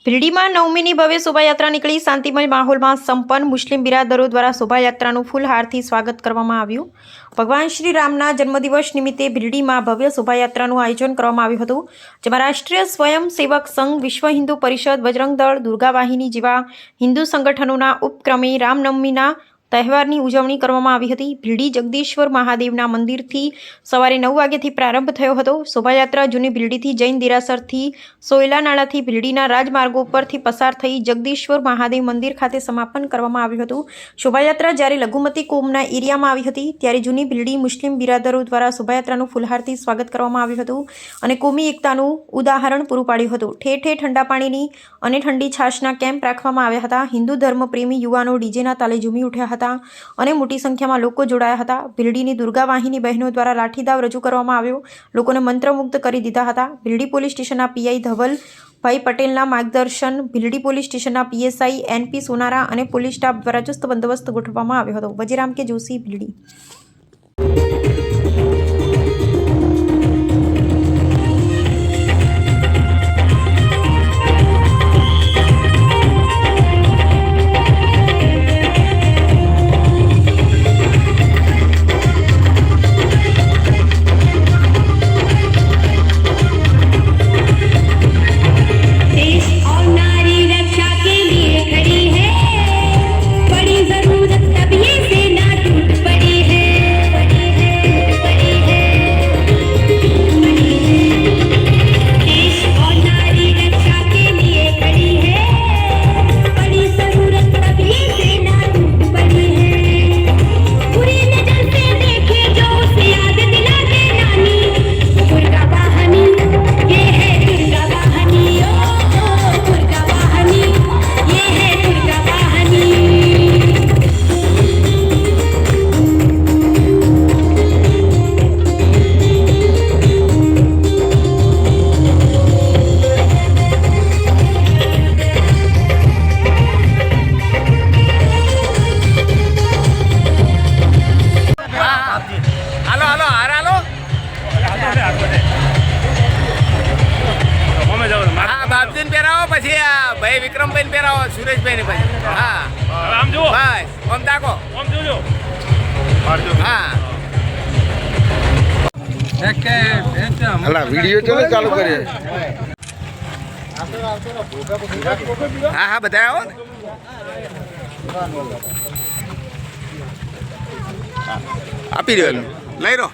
ભીલડીમાં નવમીની ભવ્ય શોભાયાત્રા નીકળી શાંતિમય માહોલમાં સંપન્ન મુસ્લિમ બિરાદરો દ્વારા શોભાયાત્રાનું ફૂલહારથી સ્વાગત કરવામાં આવ્યું। ભગવાન શ્રી રામના જન્મદિવસ નિમિત્તે ભીલડીમાં ભવ્ય શોભાયાત્રાનું આયોજન કરવામાં આવ્યું હતું, જેમાં રાષ્ટ્રીય સ્વયંસેવક સંઘ, વિશ્વ હિન્દુ પરિષદ, બજરંગ દળ, દુર્ગા વાહિની જેવા હિન્દુ સંગઠનોના ઉપક્રમે રામનવમીના તહેવારની ઉજવણી કરવામાં આવી હતી। ભીલડી જગદીશ્વર મહાદેવના મંદિરથી સવારે 9 વાગ્યાથી પ્રારંભ થયો હતો। શોભાયાત્રા જૂની ભીલડીથી જૈન દેરાસરથી સોયલા નાળાથી ભીલડીના રાજમાર્ગો પરથી પસાર થઈ જગદીશ્વર મહાદેવ મંદિર ખાતે સમાપન કરવામાં આવ્યું હતું। શોભાયાત્રા જ્યારે લઘુમતી કોમના એરિયામાં આવી હતી ત્યારે જૂની ભીલડી મુસ્લિમ બિરાદરો દ્વારા શોભાયાત્રાનું ફૂલહારથી સ્વાગત કરવામાં આવ્યું હતું અને કોમી એકતાનું ઉદાહરણ પૂરું પાડ્યું હતું। ઠેર ઠેર ઠંડા પાણીની અને ઠંડી છાશના કેમ્પ રાખવામાં આવ્યા હતા। હિન્દુ ધર્મપ્રેમી યુવાનો ડીજેના તાલે ઝૂમી ઉઠ્યા હતા અને મોટી સંખ્યામાં લોકો જોડાયા હતા। ભીલડીની દુર્ગા વાહિની બહેનો દ્વારા લાઠીદાવ રજૂ કરવામાં આવ્યો, લોકોને મંત્રમુગ્ધ કરી દીધા હતા। ભીલડી પોલીસ સ્ટેશનના પીઆઈ ધવલભાઈ પટેલના માર્ગદર્શન, ભીલડી પોલીસ સ્ટેશનના પીએસઆઈ એનપી સોનારા અને પોલીસ સ્ટાફ દ્વારા ચુસ્ત બંદોબસ્ત ગોઠવવામાં આવ્યો હતો। વજીરામ કે જોશી, ભીલડી। બાપજીને પહેરાવો, પછી ભાઈ વિક્રમભાઈને પહેરાવો, સુરેશભાઈને પછી હા આમ જુઓ ભાઈ, આમ તાકો, આમ જોજો હા અલા વિડિયો તો ચાલુ કરીએ। હા હા બધા આવો ને, આપી દો, લઈ લો।